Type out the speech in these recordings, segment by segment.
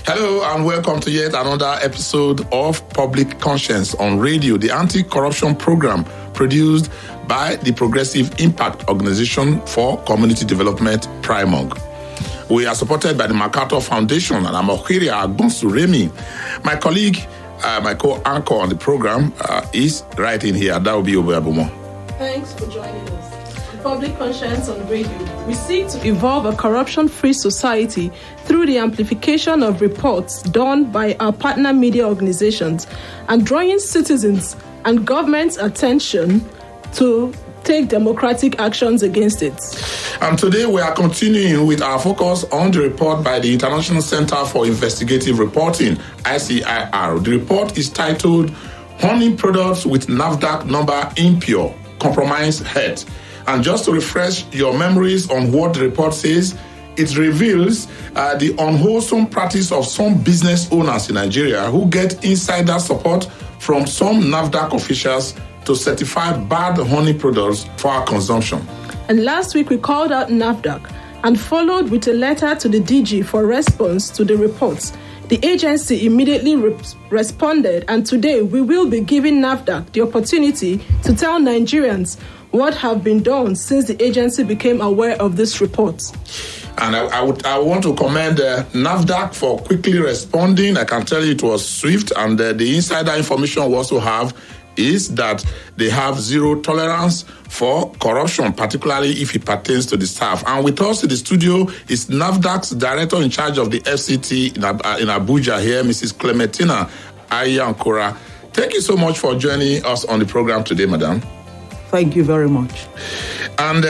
Hello and welcome to yet another episode of Public Conscience on Radio, the anti-corruption program produced by the Progressive Impact Organization for Community Development, PRIMOG. We are supported by the MacArthur Foundation, and I'm Okiria Agbonsu-Remi. My colleague, my co-anchor on the program is right in here. That will be Obeabumo. Thanks for joining us. Public Conscience on Radio. We seek to evolve a corruption-free society through the amplification of reports done by our partner media organizations and drawing citizens and government's attention to take democratic actions against it. And today we are continuing with our focus on the report by the International Center for Investigative Reporting, ICIR. The report is titled Honey Products with NAFDAC Number Impure, Compromise Health. And just to refresh your memories on what the report says, it reveals the unwholesome practice of some business owners in Nigeria who get insider support from some NAFDAC officials to certify bad honey products for our consumption. And last week we called out NAFDAC and followed with a letter to the DG for response to the reports. The agency immediately responded, and today we will be giving NAFDAC the opportunity to tell Nigerians what have been done since the agency became aware of this report. And I want to commend NAFDAC for quickly responding. I can tell you it was swift, and the insider information we also have is that they have zero tolerance for corruption, particularly if it pertains to the staff. And with us in the studio is NAFDAC's director in charge of the FCT in Abuja here, Mrs. Clementina Ayankura. Thank you so much for joining us on the program today, madam. Thank you very much. And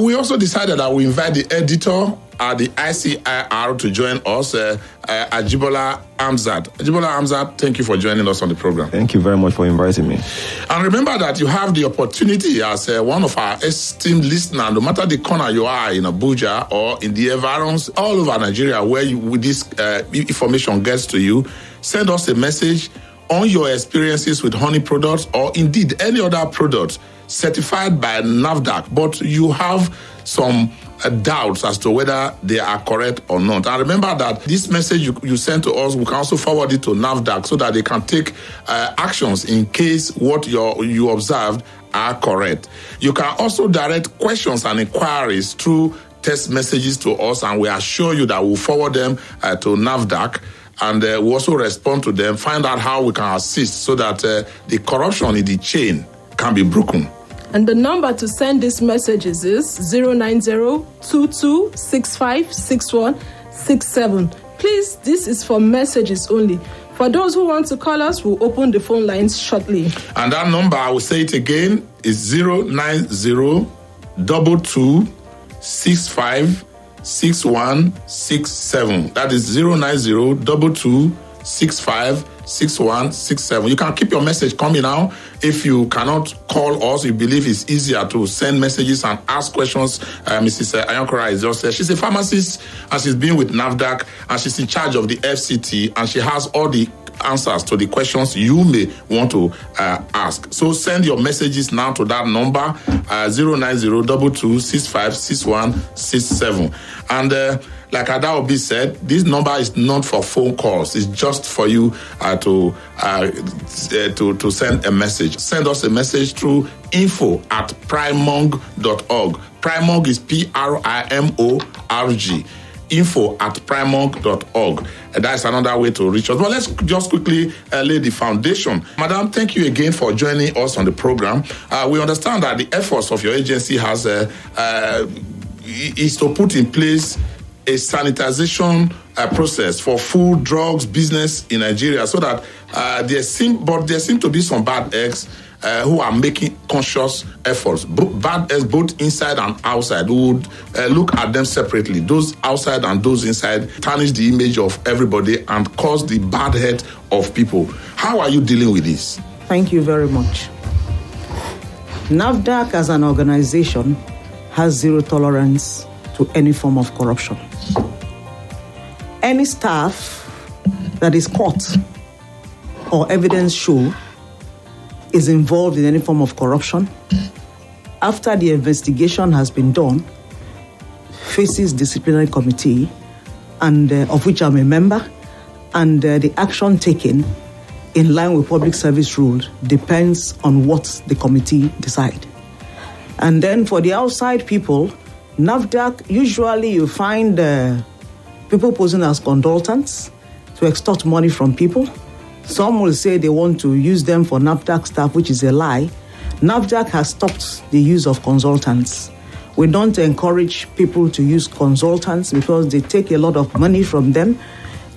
we also decided that we invite the editor at the ICIR to join us, Ajibola Hamzat. Ajibola Hamzat, thank you for joining us on the program. Thank you very much for inviting me. And remember that you have the opportunity as one of our esteemed listeners, no matter the corner you are in Abuja or in the environs all over Nigeria where this information gets to you, send us a message on your experiences with honey products or indeed any other product certified by NAFDAC, but you have some doubts as to whether they are correct or not. And remember that this message you send to us, we can also forward it to NAFDAC so that they can take actions in case what you observed are correct. You can also direct questions and inquiries through text messages to us, and we assure you that we'll forward them to NAFDAC. And we also respond to them, find out how we can assist so that the corruption in the chain can be broken. And the number to send these messages is 090-2265-6167. Please, this is for messages only. For those who want to call us, we'll open the phone lines shortly. And that number, I will say it again, is 090-2265-6167. That is 090-2265-6167. You can keep your message coming now. If you cannot call us, you believe it's easier to send messages and ask questions. Mrs. Ayankura is just she's a pharmacist and she's been with NAFDAC and she's in charge of the FCT and she has all the answers to the questions you may want to ask. So send your messages now to that number, 090-2265-6167. And like Adaobi said, this number is not for phone calls. It's just for you to send a message. Send us a message through info@primog.org. Primog is PRIMORG. info@primog.org. That's another way to reach us. But let's just quickly lay the foundation. Madam, thank you again for joining us on the program. We understand that the efforts of your agency is to put in place a sanitization process for food, drugs, business in Nigeria, so that there seem to be some bad eggs who are making conscious efforts. Bad eggs both inside and outside. We would look at them separately. Those outside and those inside tarnish the image of everybody and cause the bad head of people. How are you dealing with this? Thank you very much. NAFDAC as an organization has zero tolerance to any form of corruption. Any staff that is caught or evidence show is involved in any form of corruption, after the investigation has been done, faces disciplinary committee and of which I'm a member, and the action taken in line with public service rules depends on what the committee decide. And then for the outside people, NAFDAC, usually you find people posing as consultants to extort money from people. Some will say they want to use them for NAFDAC staff, which is a lie. NAFDAC has stopped the use of consultants. We don't encourage people to use consultants because they take a lot of money from them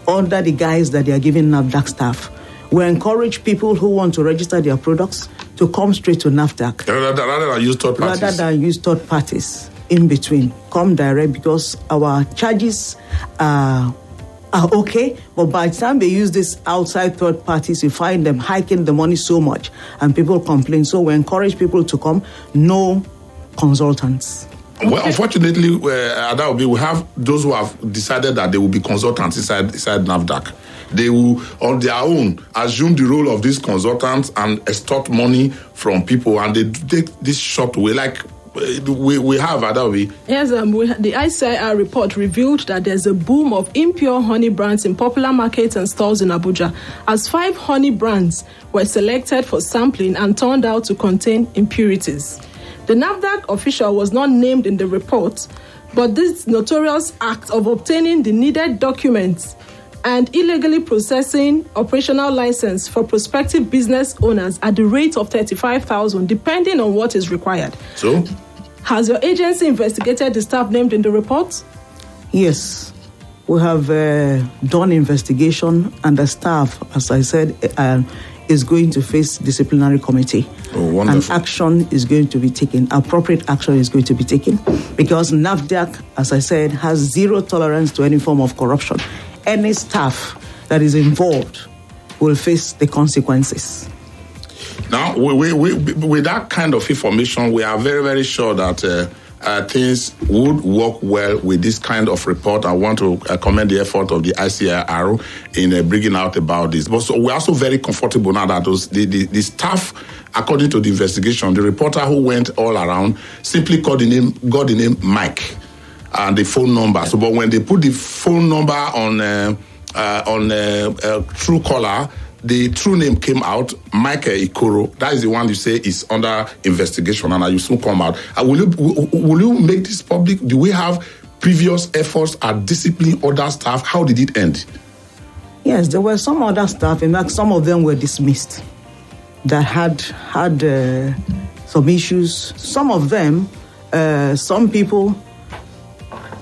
under the guise that they are giving NAFDAC staff. We encourage people who want to register their products to come straight to NAFDAC. Rather than use third parties. Rather than use third parties in between. Come direct because our charges are okay, but by the time they use this outside third parties, you find them hiking the money so much and people complain. So we encourage people to come, no consultants. Well, unfortunately, Adaobi, we have those who have decided that they will be consultants inside NAFDAC. They will, on their own, assume the role of these consultants and extort money from people, and they take this short way. Like we have, Adaobi. Yes, the ICIR report revealed that there's a boom of impure honey brands in popular markets and stores in Abuja, as 5 honey brands were selected for sampling and turned out to contain impurities. The NAFDAC official was not named in the report, but this notorious act of obtaining the needed documents and illegally processing operational license for prospective business owners at the rate of 35,000, depending on what is required. So? Has your agency investigated the staff named in the report? Yes. We have done investigation, and the staff, as I said, is going to face disciplinary committee. Oh, wonderful. And action is going to be taken. Appropriate action is going to be taken because NAFDAC, as I said, has zero tolerance to any form of corruption. Any staff that is involved will face the consequences. Now, with that kind of information, we are very, very sure that things would work well with this kind of report. I want to commend the effort of the ICIR in bringing out about this. But so we're also very comfortable now that the staff, according to the investigation, the reporter who went all around simply got the name Mike and the phone number. So, but when they put the phone number on Truecaller, the true name came out, Michael Ikoro. That is the one you say is under investigation, and you soon come out. Will you make this public? Do we have previous efforts at disciplining other staff? How did it end? Yes, there were some other staff. In fact, some of them were dismissed that had some issues. Some of them, some people.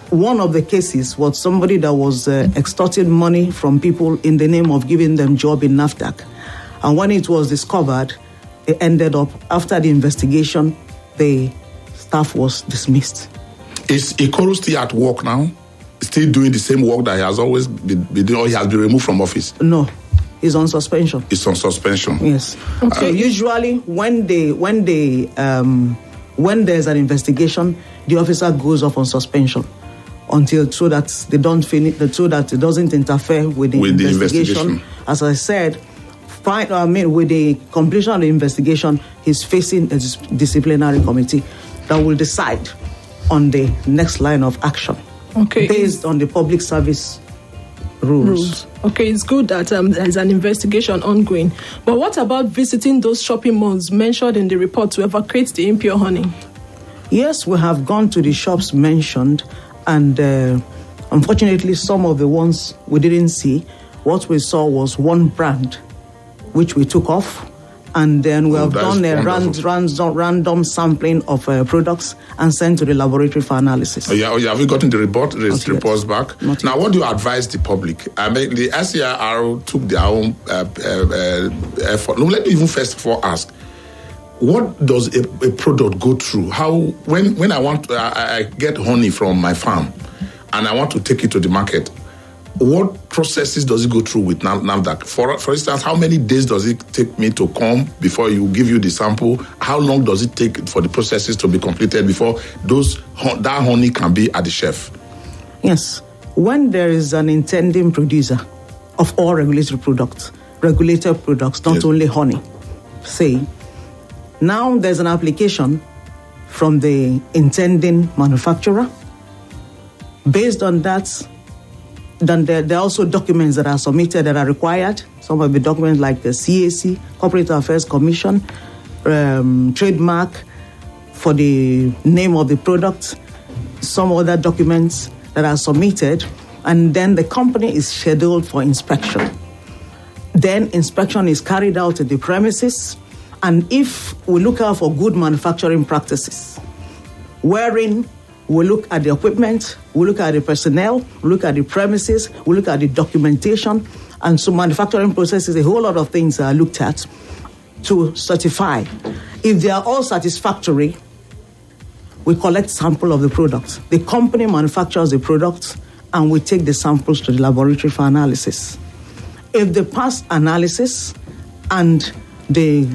One of the cases was somebody that was extorting money from people in the name of giving them job in NAFDAC. And when it was discovered, it ended up, after the investigation, the staff was dismissed. Is Ikoro still at work now? Still doing the same work that he has always been doing, or he has been removed from office? No, he's on suspension. He's on suspension? Yes. Okay. So usually when there's an investigation, the officer goes off on suspension. So that they don't finish, so that it doesn't interfere with the investigation. As I said, with the completion of the investigation, he's facing a disciplinary committee that will decide on the next line of action, based on the public service rules. Okay, it's good that there's an investigation ongoing. But what about visiting those shopping malls mentioned in the report to evacuate the impure honey? Yes, we have gone to the shops mentioned. And unfortunately, some of the ones we didn't see. What we saw was one brand, which we took off. And then we have done a random sampling of products and sent to the laboratory for analysis. Have you gotten the reports back? Now, what do you advise the public? I mean, the ICIR took their own effort. No, let me even first of all ask, what does a product go through? When I get honey from my farm and I want to take it to the market, what processes does it go through with NAFDAC? For instance, how many days does it take me to come before you give you the sample? How long does it take for the processes to be completed before that honey can be at the shelf? Yes. When there is an intending producer of all regulated products, not only honey, say, now there's an application from the intending manufacturer. Based on that, then there are also documents that are submitted that are required. Some of the documents like the CAC, Corporate Affairs Commission, trademark for the name of the product, some other documents that are submitted, and then the company is scheduled for inspection. Then inspection is carried out at the premises, and if we look out for good manufacturing practices, wherein we look at the equipment, we look at the personnel, we look at the premises, we look at the documentation, and so manufacturing processes, a whole lot of things are looked at to certify. If they are all satisfactory, we collect sample of the product. The company manufactures the product, and we take the samples to the laboratory for analysis. If they pass analysis and they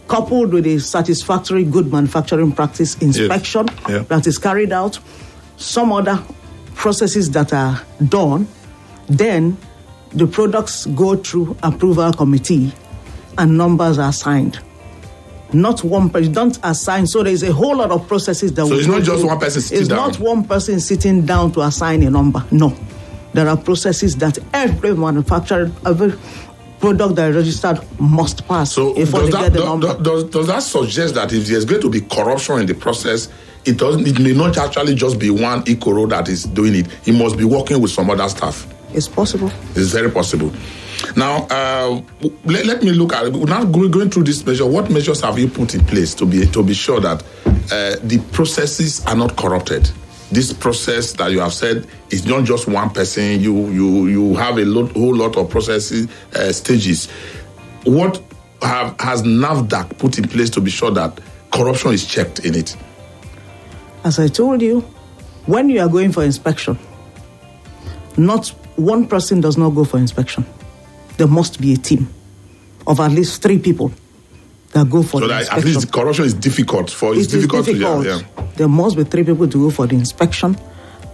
coupled with a satisfactory good manufacturing practice inspection that is carried out, some other processes that are done, then the products go through approval committee and numbers are assigned. Not one person, don't assign. So there's a whole lot of processes that. So it's not just one person sitting down. It's not one person sitting down to assign a number. No, there are processes that every manufacturer, every product that is registered must pass before they get the number. Does that suggest that if there's going to be corruption in the process, it may not actually just be one Ikoro that is doing it. He must be working with some other staff. It's possible. It's very possible. Now, let me look at it. Now going through this measure, what measures have you put in place to be sure that the processes are not corrupted? This process that you have said is not just one person. You have whole lot of processes stages. What has NAFDAC put in place to be sure that corruption is checked in it? As I told you, when you are going for inspection, not one person does not go for inspection. There must be a team of at least 3 people that go for the inspection. So that at least the corruption is difficult for it's difficult. There must be 3 people to go for the inspection,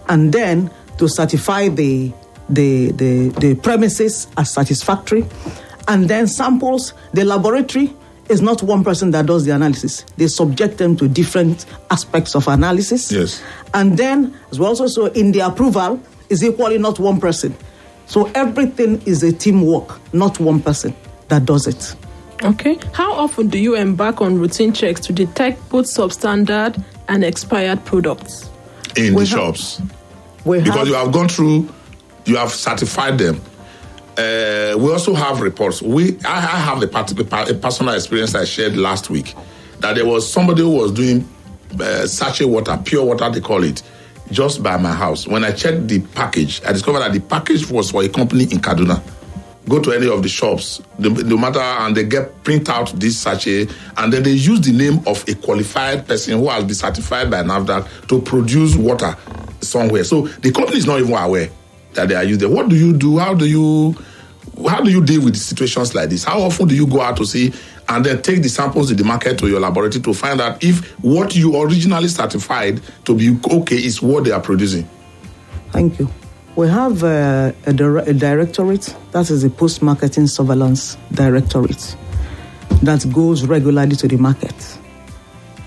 and then to certify the premises as satisfactory, and then samples. The laboratory is not one person that does the analysis. They subject them to different aspects of analysis. Yes. And then, as well, also in the approval is equally not one person. So everything is a teamwork, not one person that does it. Okay. How often do you embark on routine checks to detect both substandard and expired products? In the shops. Because you have gone through, you have certified them. We also have reports. I have a personal experience I shared last week, that there was somebody who was doing sachet water, pure water they call it, just by my house. When I checked the package, I discovered that the package was for a company in Kaduna. Go to any of the shops, no matter, and they print out this sachet, and then they use the name of a qualified person who has been certified by NAFDAC to produce water somewhere. So the company is not even aware that they are used there. What do you do? How do you deal with situations like this? How often do you go out to see and then take the samples in the market to your laboratory to find out if what you originally certified to be okay is what they are producing? Thank you. We have a directorate, that is the Post-Marketing Surveillance Directorate, that goes regularly to the market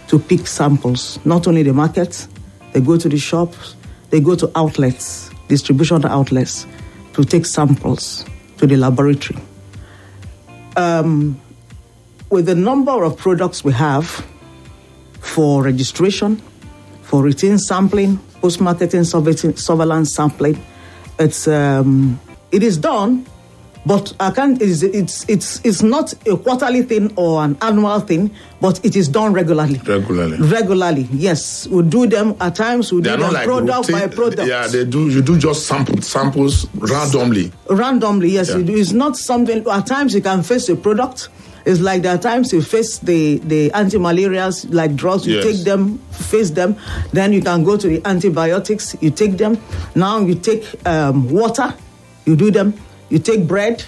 to pick samples. Not only the market, they go to the shops, they go to outlets, distribution outlets, to take samples to the laboratory. With the number of products we have for registration, for routine sampling, post-marketing surveillance sampling, it is done, but it's not a quarterly thing or an annual thing, but it is done regularly. Regularly, yes. We do them at times. We do them like product by product. Yeah, they do. You do just samples randomly. Randomly, yes. Yeah. It's not something. At times you can face a product. It's like there are times you face the anti-malarials, like drugs, you take them, face them. Then you can go to the antibiotics, you take them. Now you take water, you do them. You take bread,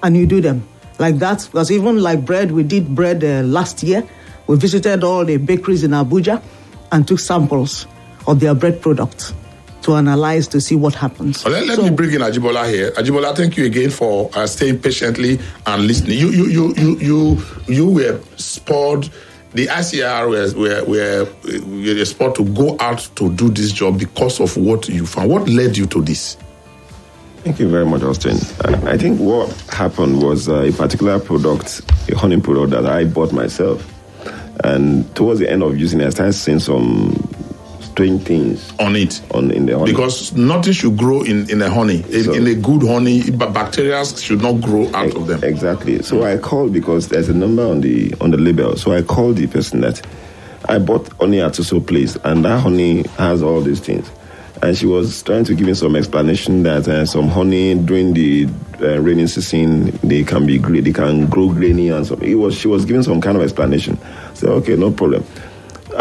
and you do them. Like that. Because even like bread, we did bread last year. We visited all the bakeries in Abuja and took samples of their bread products to analyze to see what happens. Let me bring in Ajibola here. Ajibola, thank you again for staying patiently and listening. You were spurred. The ICR were spurred to go out to do this job because of what you found. What led you to this? Thank you very much, Austin. I think what happened was a particular product, a honey product that I bought myself. And towards the end of using it, I started seeing some strange things on it. In the honey. Because nothing should grow in a honey. In a good honey, bacteria should not grow out of them. Exactly. So I called because there's a number on the label. So I called the person that I bought honey at so place, and that honey has all these things. And she was trying to give me some explanation that some honey during the rainy season, they can grow grainy and so. She was giving some kind of explanation. So okay, no problem.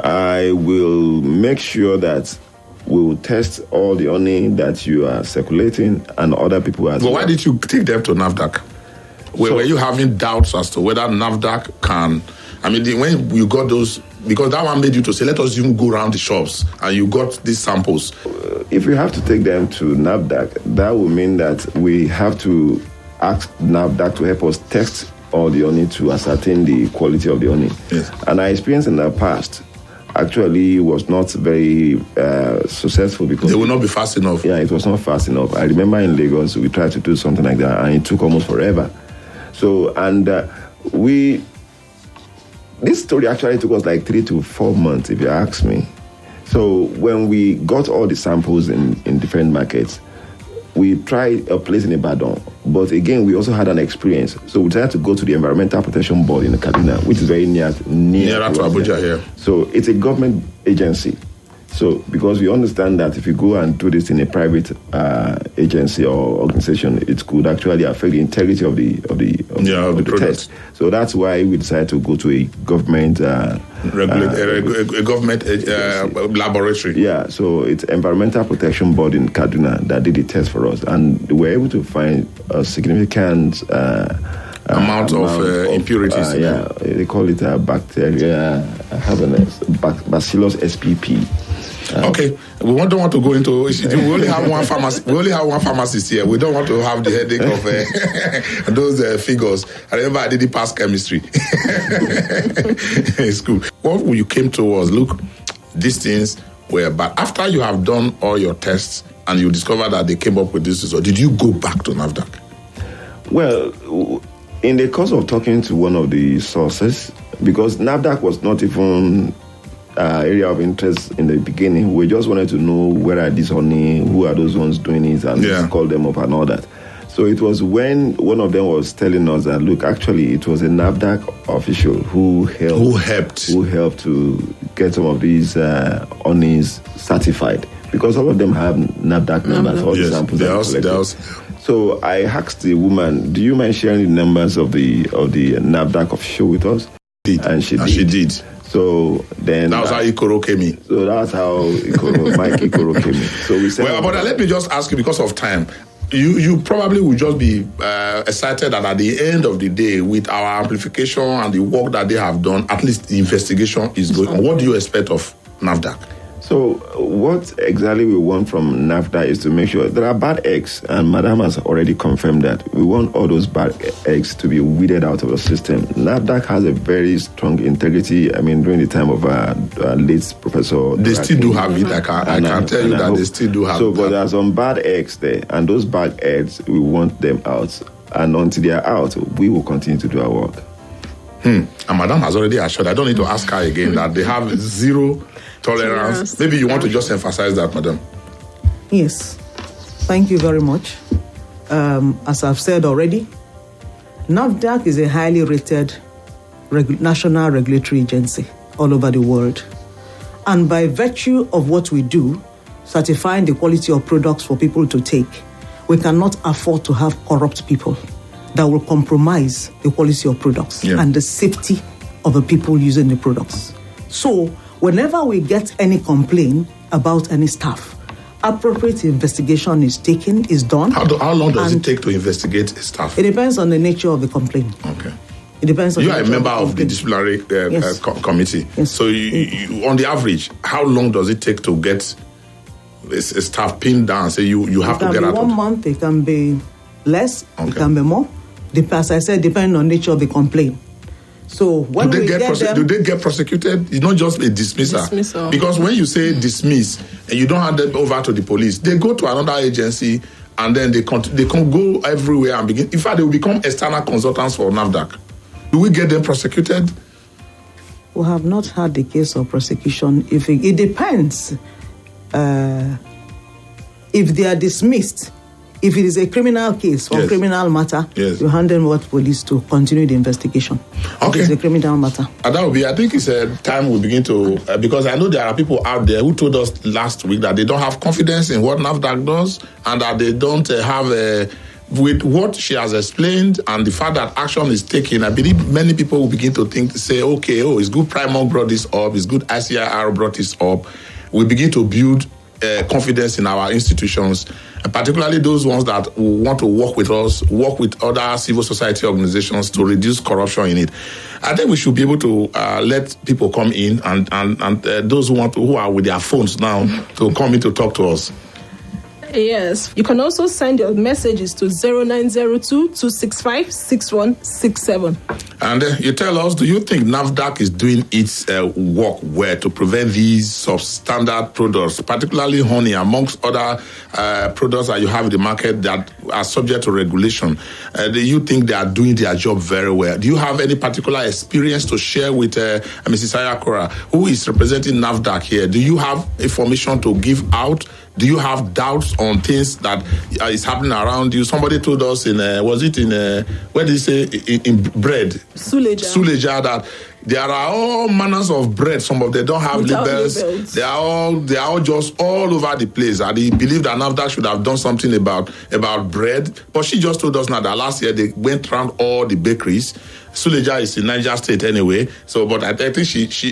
I will make sure that we will test all the honey that you are circulating and other people as well. But why did you take them to NAFDAC? Were you having doubts as to whether NAFDAC can? I mean, when you got those, because that one made you to say, let us even go around the shops, and you got these samples. If we have to take them to NAFDAC, that will mean that we have to ask NAFDAC to help us test all the honey to ascertain the quality of the honey. Yes. And I experienced in the past, actually was not very successful because... They will not be fast enough. Yeah, it was not fast enough. I remember in Lagos, we tried to do something like that, and it took almost forever. So, and this story actually took us like 3 to 4 months, if you ask me. So when we got all the samples in different markets, we tried a place in Ibadan, but again, we also had an experience. So we decided to go to the Environmental Protection Board in Kaduna, which is very nearer to Abuja here. So it's a government agency. So because we understand that if you go and do this in a private agency or organization, it could actually affect the integrity of the test. So that's why we decided to go to a government laboratory. Yeah, so it's Environmental Protection Board in Kaduna that did the test for us, and we were able to find a significant amount of impurities. They call it bacteria. Bacillus spp. Okay, we don't want to go into. We only have one pharmacy. We only have one pharmacist here. We don't want to have the headache of those figures. I remember I did the past chemistry. It's cool. What you came to was, look, these things were bad. After you have done all your tests and you discover that they came up with this result, did you go back to NAFDAC? Well, in the course of talking to one of the sources, because NAFDAC was not even area of interest in the beginning. We just wanted to know where are these honey, who are those ones doing it, and call them up and all that. So it was when one of them was telling us that, look, actually it was a NAFDAC official who helped to get some of these honeys certified, because all of them have NAFDAC numbers, all the samples. So I asked the woman, do you mind sharing the numbers of the NAFDAC official with us? And she did. So then that was how Ikoro came in. So that's how Mike Ikoro came in. So we said, well, but let me just ask you, because of time, you probably will just be excited that at the end of the day, with our amplification and the work that they have done, at least the investigation is going on. What do you expect of NAFDAC? So what exactly we want from NAFDAC is to make sure there are bad eggs, and Madam has already confirmed that. We want all those bad eggs to be weeded out of the system. NAFDAC has a very strong integrity. I mean, during the time of late Professor... They still do have it. I can tell you that they still do have it. So, but there are some bad eggs there, and those bad eggs, we want them out. And until they are out, we will continue to do our work. And Madam has already assured, I don't need to ask her again, that they have zero tolerance. Maybe you want to just emphasize that, Madam. Yes. Thank you very much. As I've said already, NAFDAC is a highly rated national regulatory agency all over the world. And by virtue of what we do, certifying the quality of products for people to take, we cannot afford to have corrupt people that will compromise the quality of products and the safety of the people using the products. So, whenever we get any complaint about any staff, appropriate investigation is done. How long does it take to investigate a staff? It depends on the nature of the complaint. Okay. It depends on. You are a member of the disciplinary committee. Yes. So, you, on the average, how long does it take to get a staff pinned down and say you have to get out? 1 month. It can be less. It can be more. As I said, depending on the nature of the complaint. So when do they get prosecuted? It's not just a dismissal. Because when you say dismiss and you don't hand them over to the police, they go to another agency and then they can go everywhere and begin. In fact, they will become external consultants for NAFDAC. Do we get them prosecuted? We have not had the case of prosecution. It depends. If they are dismissed, if it is a criminal case or criminal matter, you hand them over to police to continue the investigation. Okay. It's a criminal matter. And that will be, I think it's a time we begin to, because I know there are people out there who told us last week that they don't have confidence in what NAFDAC does and that they don't have with what she has explained and the fact that action is taken, I believe many people will begin to say, okay, it's good Primark brought this up, it's good ICIR brought this up. We begin to build confidence in our institutions, particularly those ones that want to work with us, work with other civil society organizations to reduce corruption in it. I think we should be able to let people come in and those who are with their phones now to come in to talk to us. Yes, you can also send your messages to 0902-265-6167. And you tell us, do you think NAFDAC is doing its work well to prevent these substandard products, particularly honey, amongst other products that you have in the market that are subject to regulation? Do you think they are doing their job very well? Do you have any particular experience to share with Mrs. Ayakora, who is representing NAFDAC here? Do you have information to give out? Do you have doubts on things that is happening around you? Somebody told us where did he say, in bread? Suleja, that there are all manners of bread. Some of them don't have labels. They are all just all over the place. And he believed that NAFDAC should have done something about bread. But she just told us now that last year they went around all the bakeries. Suleja is in Niger State anyway. So, but I think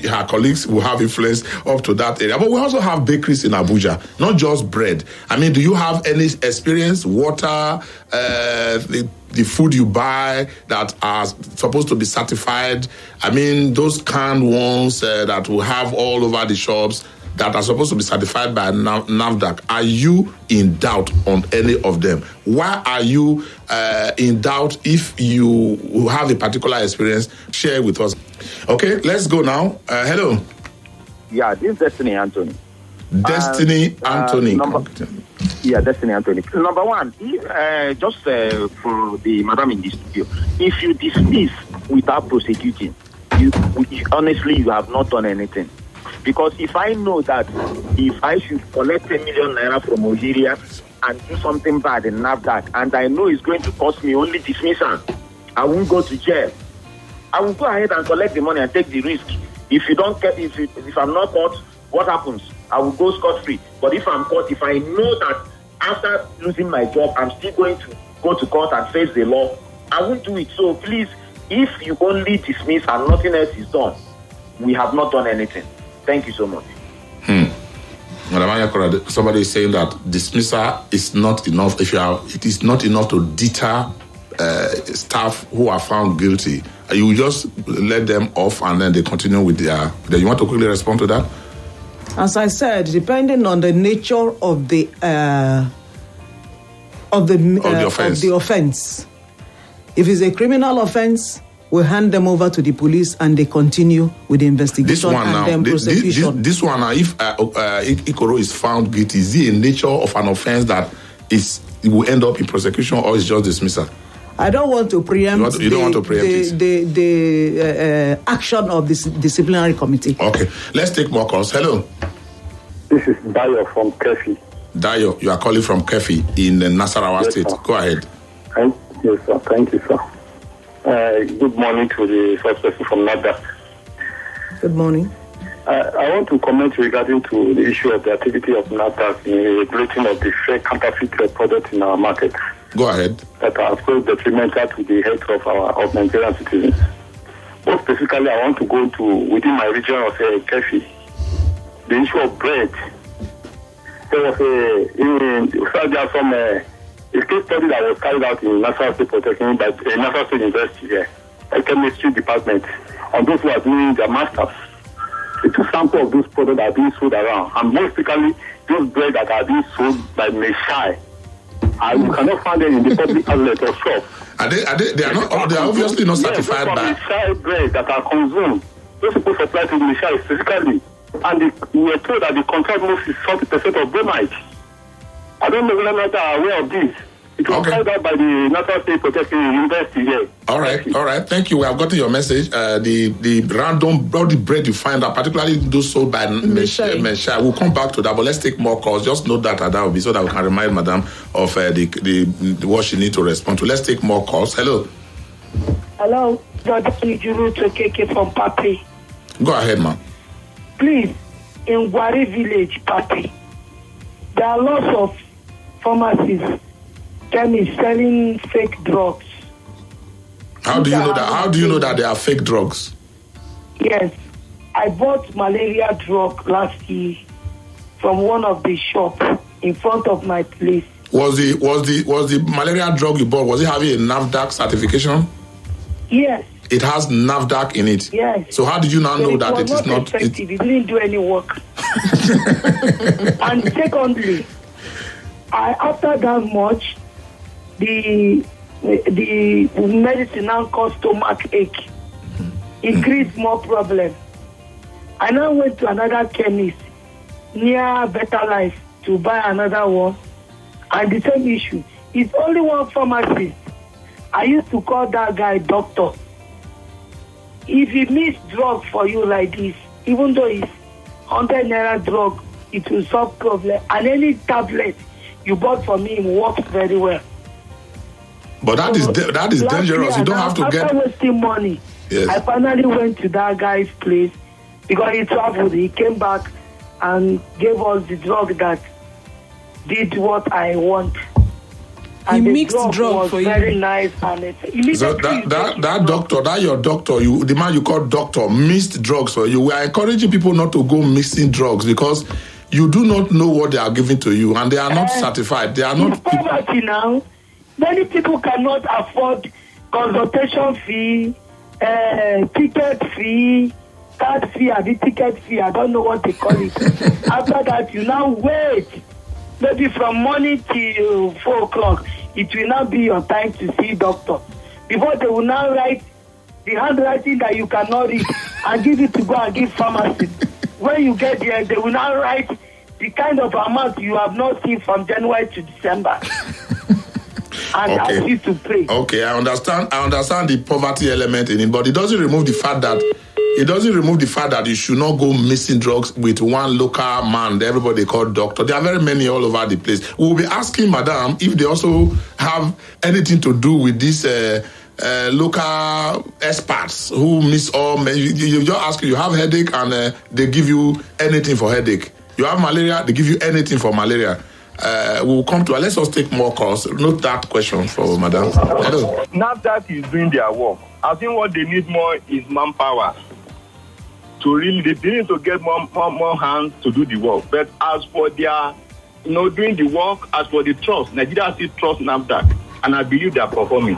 her colleagues will have influence up to that area. But we also have bakeries in Abuja, not just bread. I mean, do you have any experience? Water, the food you buy that are supposed to be certified. I mean, those canned ones that we have all over the shops that are supposed to be certified by NAFDAC. Are you in doubt on any of them? Why are you in doubt? If you have a particular experience, share with us. Okay, let's go now. Hello. Yeah, this is Destiny Anthony. Destiny Anthony. Destiny Anthony. Number one, just for the madam in the studio, if you dismiss without prosecuting, honestly, you have not done anything. Because if I know that if I should collect 10 million naira from Algeria and do something bad in NAFDAC, and I know it's going to cost me only dismissal, I won't go to jail. I will go ahead and collect the money and take the risk. If you don't get, if I'm not caught, what happens? I will go scot-free. But if I'm caught, if I know that after losing my job, I'm still going to go to court and face the law, I won't do it. So please, if you only dismiss and nothing else is done, we have not done anything. Thank you so much. Madam Ayakora, somebody is saying that dismissal is not enough. It is not enough to deter staff who are found guilty. You just let them off and then they continue with their. You want to quickly respond to that? As I said, depending on the nature of the offense. If it's a criminal offense, we hand them over to the police and they continue with the investigation then prosecution. This one, if Ikoro is found guilty, is it a nature of an offense that it will end up in prosecution or is just dismissal? I don't want to preempt the action of this disciplinary committee. Okay, let's take more calls. Hello. This is Dayo from Kefi. Dayo, you are calling from Kefi in Nasarawa State. Sir. Go ahead. Yes, sir. Thank you, sir. Good morning to the first person from NAFDAC. Good morning. I want to comment regarding to the issue of the activity of NAFDAC in regulating of the fake counterfeit products in our market. Go ahead. That are so detrimental to the health of Nigerian citizens. More specifically, I want to go to within my region of Kefi, the issue of bread. There was a case study that was carried out in National State Polytechnic by National State University here, a chemistry department, on those who are doing their masters. The two samples of those products are being sold around, and most particularly those bread that are being sold by Meshai. And you cannot find them in the public outlet or shop. They are obviously not certified by Meshai bread that are consumed. Those people supply to Meshai specifically, and we were told that the content most is 40% of bromide. I don't know whether or not are aware of this. It was carried out by the National State Polytechnic University here. All right. Thank you. We have gotten your message. The random body bread you find out, particularly those sold by Meshai. We'll come back to that, but let's take more calls. Just note that will be so that we can remind Madam of the what she needs to respond to. Let's take more calls. Hello. Hello, Dr. Nijuru Tokeke from Papi. Go ahead, ma'am. Please, in Gwari village, Papi, there are lots of pharmacies, chemists selling fake drugs. How do you know that? How do you know that they are fake drugs? Yes, I bought malaria drug last year from one of the shops in front of my place. Was the malaria drug you bought, was it having a NAFDAC certification? Yes. It has NAFDAC in it. Yes. So how did you now know that it is not effective? It didn't do any work. And secondly, after that much, the medicine now caused stomach ache, increased more problem. I now went to another chemist near Better Life to buy another one, and the same issue. It's only one pharmacist. I used to call that guy doctor. If he needs drug for you like this, even though it's 100 naira drug, it will solve problem. And any tablet you bought for me works very well. But that is dangerous. You don't have to get. After wasting money, yes. I finally went to that guy's place because he traveled. He came back and gave us the drug that did what I want. And he the mixed drug was for very you. nice, and So that doctor, your doctor, the man you call doctor, mixed drugs for you. We are encouraging people not to go mixing drugs because you do not know what they are giving to you, and they are not certified. They are not. Poverty now. Many people cannot afford consultation fee, ticket fee, card fee, or the ticket fee. I don't know what they call it. After that, you now wait. Maybe from morning till 4 o'clock, it will now be your time to see doctor. Before they will now write the handwriting that you cannot read and give it to go and give pharmacy. When you get there, they will now write the kind of amount you have not seen from January to December. And ask you to pay. Okay, I understand the poverty element in it, but it doesn't remove the fact that you should not go mixing drugs with one local man, everybody called doctor. There are very many all over the place. We'll be asking Madam if they also have anything to do with these local experts who miss all. You just ask, you have headache and they give you anything for headache. You have malaria, they give you anything for malaria. We'll come to. Let's just take more calls. Note that question for Madam. Hello. NAFDAC is doing their work. I think what they need more is manpower. They need to get more hands to do the work. But as for their, doing the work, as for the trust, Nigeria still trusts NAFDAC, and I believe they are performing.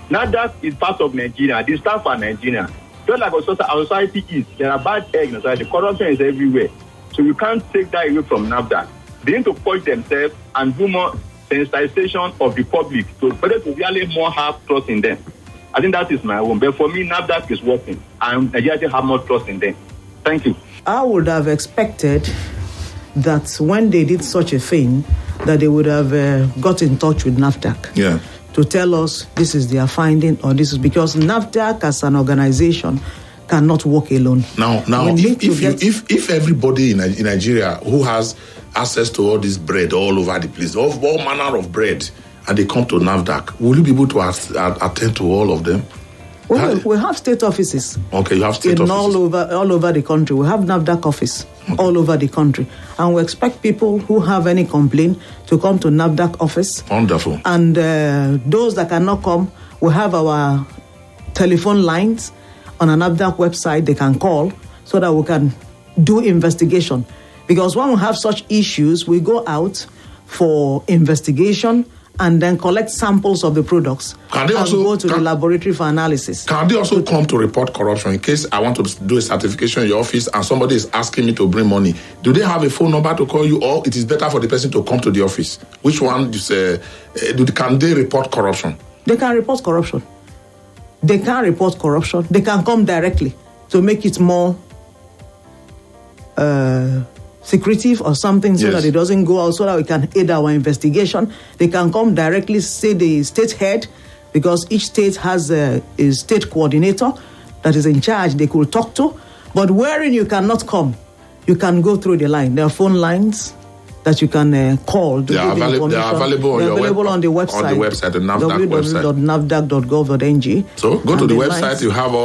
NAFDAC is part of Nigeria. They stand for Nigeria. Just like our society is, there are bad eggs in society. Corruption is everywhere. So you can't take that away from NAFDAC. They need to push themselves and do more sensitization of the public so for them to really more have trust in them. I think that is my own. But for me, NAFDAC is working, and Nigeria have more trust in them. Thank you. I would have expected that when they did such a thing, that they would have got in touch with NAFDAC. Yeah. To tell us this is their finding, or this is because NAFDAC as an organization cannot work alone. Now, if everybody in Nigeria who has access to all this bread all over the place, all manner of bread, and they come to NAFDAC, will you be able to attend to all of them? We have state offices. Okay, you have state offices all over the country. We have NAFDAC office all over the country, and we expect people who have any complaint to come to NAFDAC office. Wonderful. And those that cannot come, we have our telephone lines on an NAFDAC website. They can call so that we can do investigation. Because when we have such issues, we go out for investigation and then collect samples of the products and go to the laboratory for analysis. Can they also come to report corruption in case I want to do a certification in your office and somebody is asking me to bring money? Do they have a phone number to call you, or it is better for the person to come to the office? Which one can they report corruption? They can report corruption. They can report corruption. They can come directly to make it more secretive or something so Yes. that it doesn't go out, so that we can aid our investigation. They can come directly, say the state head, because each state has a state coordinator that is in charge they could talk to. But wherein you cannot come, you can go through the line. There are phone lines that you can call. To They are available on the website. On the website, the NAFDAC website. www.nafdac.gov.ng. So go to the website. lines. You have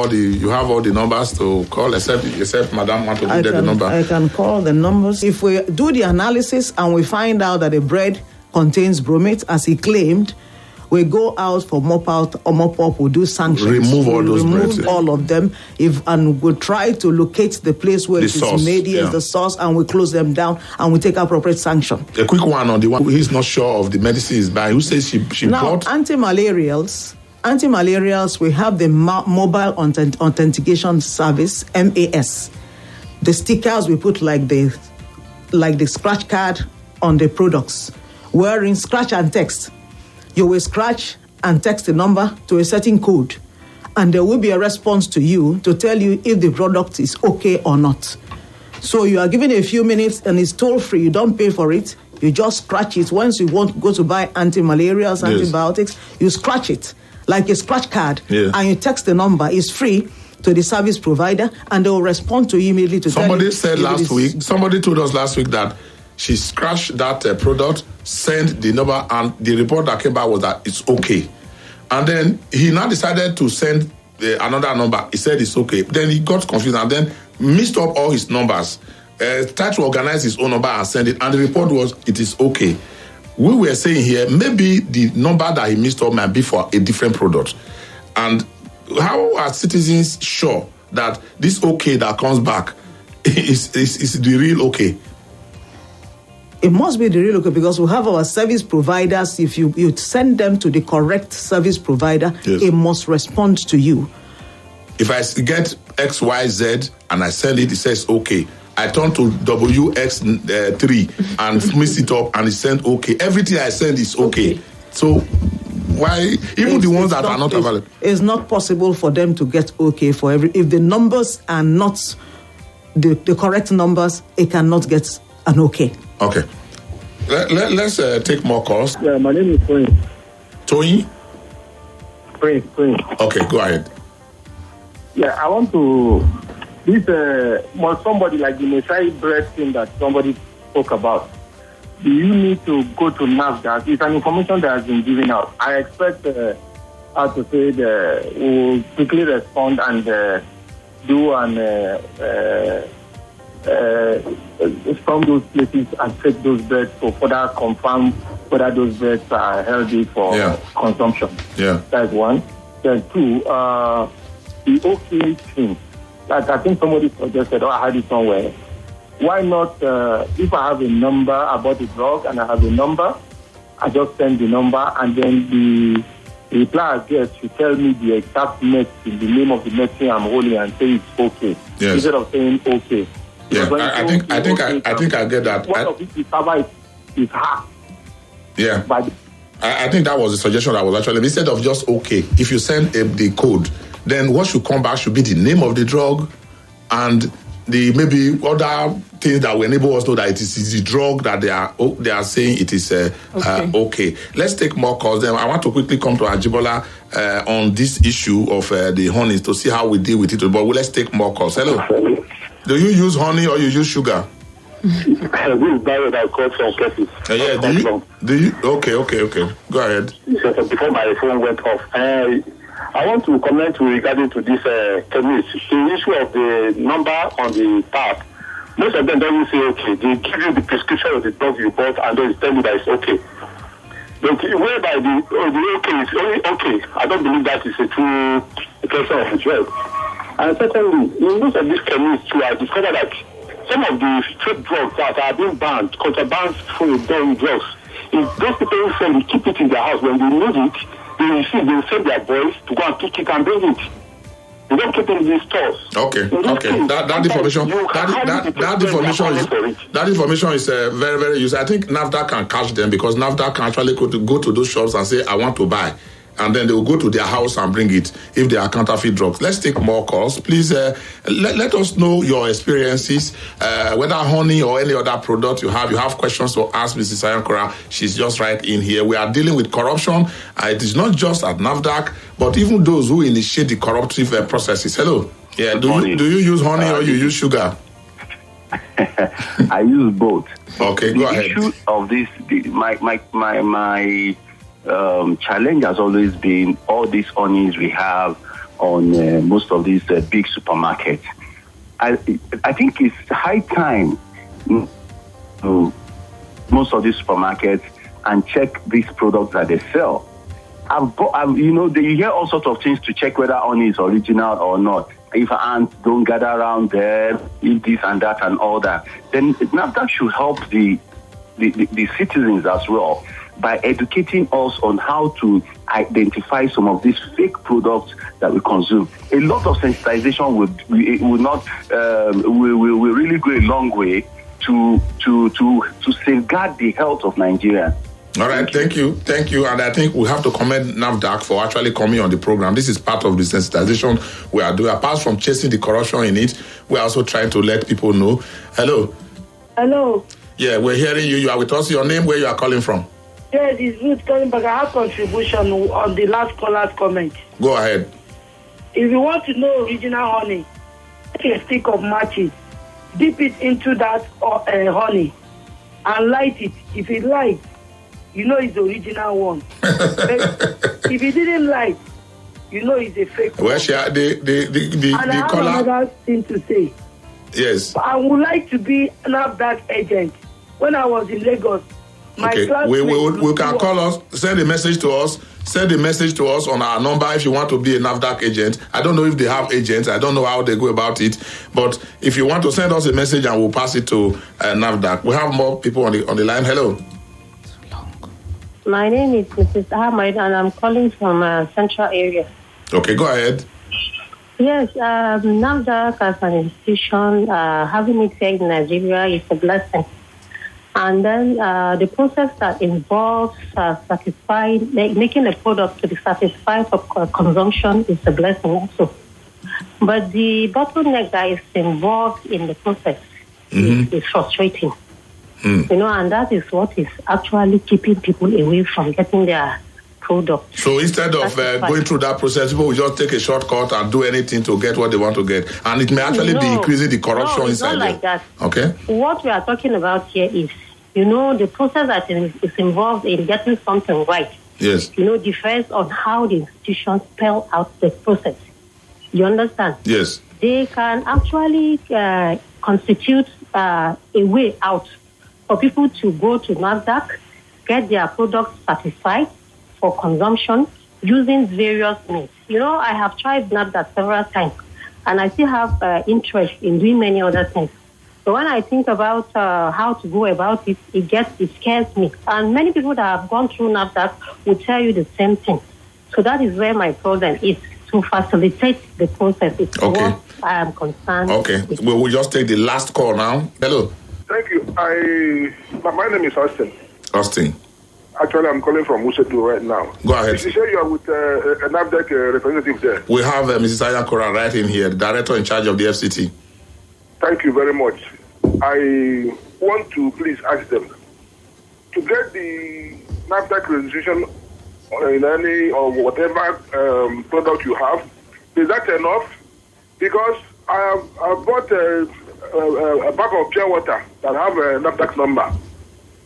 all the numbers to call. Except Madam want to give the number. I can call the numbers. If we do the analysis and we find out that the bread contains bromate, as he claimed, we go out for mop up, we'll do sanctions. Remove all those breads. Remove all of them. And we'll try to locate the place where The it source, is made, yeah. the source, and we close them down and we take appropriate sanction. A quick one on the one who's not sure of the medicine is buying. Who says she Now, bought? anti-malarials, we have the mobile authentication service, MAS. The stickers we put like the scratch card on the products. Wherein scratch and text. You will scratch and text the number to a certain code, and there will be a response to you to tell you if the product is okay or not. So you are given a few minutes and it's toll free. You don't pay for it. You just scratch it. Once you want to go to buy anti-malarials, antibiotics, you scratch it like a scratch card, and you text the number. It's free to the service provider, and they will respond to you immediately to Somebody tell you. Somebody told us last week that she scratched that product, sent the number, and the report that came back was that it's okay. And then he now decided to send another number. He said it's okay. Then he got confused and then mixed up all his numbers, tried to organize his own number and send it. And the report was, it is okay. We were saying here, maybe the number that he mixed up might be for a different product. And how are citizens sure that this okay that comes back is the real okay? It must be the real okay, because we have our service providers. If you send them to the correct service provider, it must respond to you. If I get XYZ and I send it, it says okay. I turn to WX3 and mix it up and it sent okay. Everything I send is okay. So why, even the ones that are not available? It's not possible for them to get okay for if the numbers are not the correct numbers, it cannot get an okay. Okay. Let's take more calls. Yeah, my name is Prince. Tony? Prince. Okay, go ahead. Yeah, I want to... somebody like the Messiah bread thing that somebody spoke about, do you need to go to NAFDAC? It's an information that has been given out. I expect her to say we'll quickly respond and do from those places and take those breads to further confirm whether those breads are healthy for consumption. Yeah. That's one. Then two, the okay thing. Like I think somebody suggested, I heard it somewhere. Why not, if I have a number about the drug and I have a number, I just send the number and then the reply I get should tell me the exact medicine, the name of the medicine I'm holding, and say it's okay. Yes. Instead of saying okay. Yeah, I think I get that. One of it is hard. Yeah. I think that was the suggestion that was actually, instead of just okay, if you send the code, then what should come back should be the name of the drug and the maybe other things that will enable us to know that it is the drug that they are saying it is okay. Let's take more calls. Then I want to quickly come to Ajibola on this issue of the honey to see how we deal with it. But let's take more calls. Hello. Do you use honey or you use sugar? This is Barry that called from Kessis. Do you? Okay. Go ahead. Before my phone went off, I want to comment regarding to this chemist. The issue of the number on the tap. Most of them don't say okay. They give you the prescription of the drug you bought and then tell you that it's okay. But whereby the okay is only okay, I don't believe that is a true expression of the drug. And secondly, in most of these chemists too, I discovered that some of the street drugs that are being banned, contraband drugs, if those people who keep it in their house, when they need it, they send their boys to go and pick it and bring it. They don't keep it in these stores. Okay. That information is very, very useful. I think NAFDAC can catch them because NAFDAC can actually go to those shops and say, I want to buy. and then they will go to their house and bring it if they are counterfeit drugs. Let's take more calls. Please let us know your experiences, whether honey or any other product you have. You have questions to ask Mrs. Sayankora. She's just right in here. We are dealing with corruption. It is not just at NAFDAC, but even those who initiate the corruptive processes. Hello. Yeah. Do you use honey or you use sugar? I use both. Okay, go ahead. The issue of this, my challenge has always been all these honeys we have on most of these big supermarkets. I think it's high time to most of these supermarkets and check these products that they sell. You hear all sorts of things to check whether honey is original or not. If ants don't gather around there, eat this and that and all that, then that should help the citizens as well by educating us on how to identify some of these fake products that we consume. A lot of sensitization will really go a long way to safeguard the health of Nigerians. All right, thank you. And I think we have to commend NAFDAC for actually coming on the program. This is part of the sensitization we are doing. Apart from chasing the corruption in it, we're also trying to let people know. Hello. Hello. Yeah, we're hearing you. You are with us. Your name, where you are calling from? Yes, it's Ruth calling back. I have contribution on the last caller's comment. Go ahead. If you want to know original honey, take a stick of matches, dip it into that honey, and light it. If it lights, you know it's the original one. If it didn't light, you know it's a fake one. Well, the I have another thing to say. Yes. I would like to be an NAFDAC agent. When I was in Lagos, my classmates... We can call us, send a message to us on our number if you want to be a NAFDAC agent. I don't know if they have agents. I don't know how they go about it. But if you want to send us a message and we'll pass it to NAFDAC. We have more people on the line. Hello. My name is Mrs. Ahmed, and I'm calling from Central area. Okay, go ahead. Yes, NAFDAC as an institution, having it here in Nigeria is a blessing. And then the process that involves making a product to be satisfied for consumption is a blessing also. But the bottleneck that is involved in the process is frustrating. And that is what is actually keeping people away from getting their product. So instead of going through that process, people will just take a shortcut and do anything to get what they want to get. And it may actually be increasing the corruption inside. No, it's not like that. Okay. What we are talking about here is, the process that is involved in getting something right. Yes. Depends on how the institutions spell out the process. You understand? Yes. They can actually constitute a way out for people to go to NAFDAC, get their products certified for consumption using various means. I have tried NAFDAC several times, and I still have interest in doing many other things. So when I think about how to go about it, it scares me. And many people that have gone through NAFDAC will tell you the same thing. So that is where my problem is, to facilitate the process. It's what I am concerned. Okay. We'll just take the last call now. Hello. Thank you. My name is Austin. Austin. Actually, I'm calling from Musetu right now. Go ahead. You say you are with a NAFDAC representative there. We have Mrs. Sayankora right in here, the director in charge of the FCT. Thank you very much. I want to please ask them to get the NAFDAC registration in any or whatever product you have. Is that enough? Because I bought a bag of pure water that have a NAFDAC number.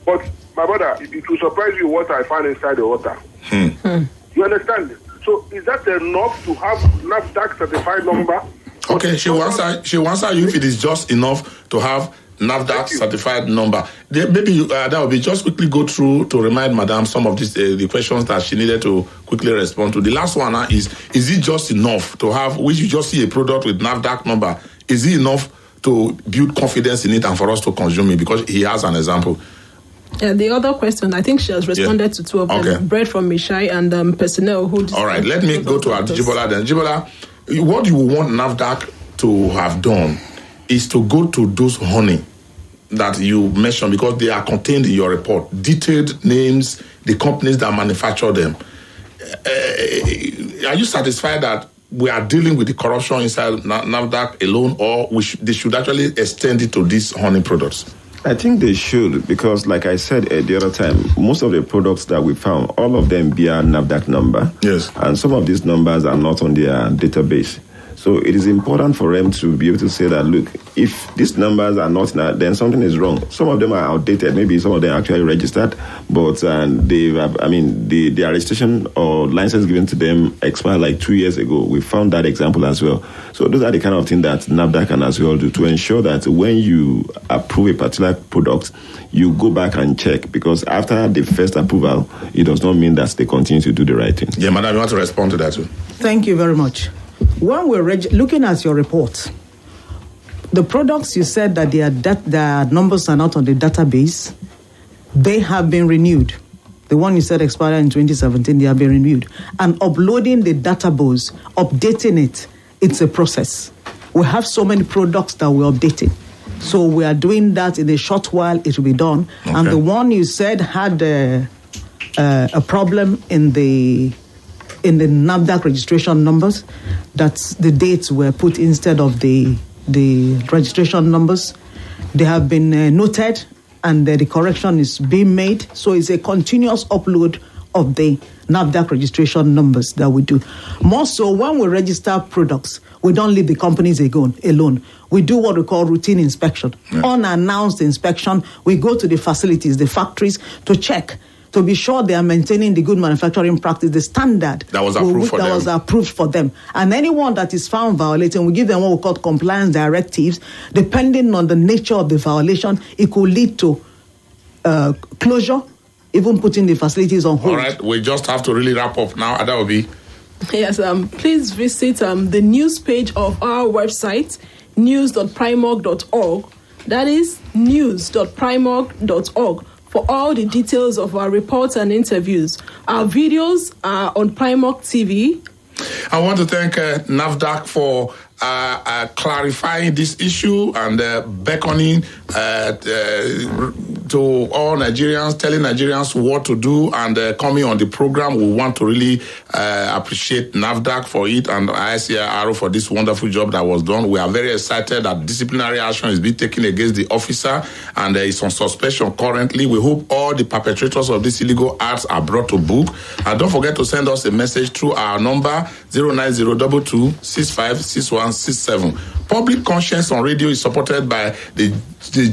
But my brother, it will surprise you what I find inside the water. You understand? So is that enough to have NAFDAC certified number? Okay, she wants you if it is just enough to have NAFDAC certified number. Maybe that will be just quickly go through to remind Madam some of the questions that she needed to quickly respond to. The last one is it just enough to have, which you just see a product with NAFDAC number, is it enough to build confidence in it and for us to consume it? Because he has an example. The other question, I think she has responded to two of them. Okay. Bread from Mishai and personnel who... All right, let me go to Jibola then. Jibola, what you want NAFDAC to have done is to go to those honey that you mentioned, because they are contained in your report. Detailed names, the companies that manufacture them. are you satisfied that we are dealing with the corruption inside NAFDAC alone, or they should actually extend it to these honey products? I think they should, because like I said the other time, most of the products that we found, all of them bear NAFDAC number. Yes. And some of these numbers are not on their database. So it is important for them to be able to say that, look, if these numbers are not, then something is wrong. Some of them are outdated. Maybe some of them are actually registered, but the registration or license given to them expired like 2 years ago. We found that example as well. So those are the kind of things that NAFDAC can as well do to ensure that when you approve a particular product, you go back and check, because after the first approval, it does not mean that they continue to do the right thing. Yeah, Madam, you want to respond to that too? Thank you very much. When we're looking at your report, the products you said that their numbers are not on the database, they have been renewed. The one you said expired in 2017, they have been renewed. And uploading the database, updating it, it's a process. We have so many products that we're updating. So we are doing that in a short while, it will be done. Okay. And the one you said had a problem in the NAFDAC registration numbers, that the dates were put instead of the registration numbers. They have been noted, and the correction is being made. So it's a continuous upload of the NAFDAC registration numbers that we do. More so, when we register products, we don't leave the companies alone. We do what we call routine inspection. Yeah. Unannounced inspection. We go to the facilities, the factories, to check, to be sure they are maintaining the good manufacturing practice, the standard that was approved for them. And anyone that is found violating, we give them what we call compliance directives. Depending on the nature of the violation, it could lead to closure, even putting the facilities on hold. All right, we just have to really wrap up now. Adaobi. Yes, please visit the news page of our website, news.primorg.org. That is news.primorg.org. for all the details of our reports and interviews. Our videos are on Primorg TV. I want to thank NAFDAC for clarifying this issue and beckoning to all Nigerians, telling Nigerians what to do, and coming on the program. We want to really appreciate NAFDAC for it and ICIRO for this wonderful job that was done. We are very excited that disciplinary action is being taken against the officer, and is on suspension currently. We hope all the perpetrators of these illegal acts are brought to book. And don't forget to send us a message through our number 09022656167. Public Conscience on Radio is supported by the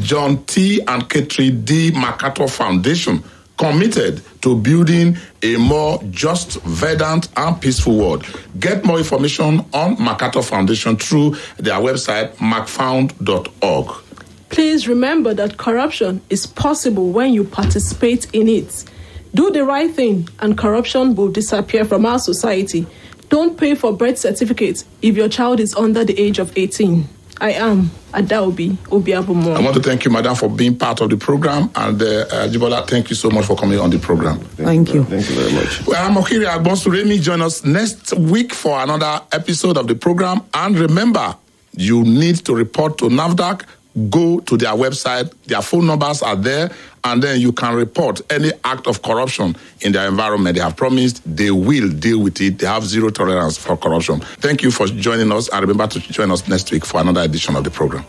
John T. and Catherine D. MacArthur Foundation, committed to building a more just, verdant, and peaceful world. Get more information on MacArthur Foundation through their website, macfound.org. Please remember that corruption is possible when you participate in it. Do the right thing, and corruption will disappear from our society. Don't pay for birth certificates if your child is under the age of 18. I am Adaobi Obiabumo. I want to thank you, Madam, for being part of the program. And Jibola, thank you so much for coming on the program. Thank you. Thank you very much. Well, I'm Okiri Agbonsuremi. Join us next week for another episode of the program. And remember, you need to report to NAFDAC. Go to their website. Their phone numbers are there. And then you can report any act of corruption in their environment. They have promised they will deal with it. They have zero tolerance for corruption. Thank you for joining us. And remember to join us next week for another edition of the program.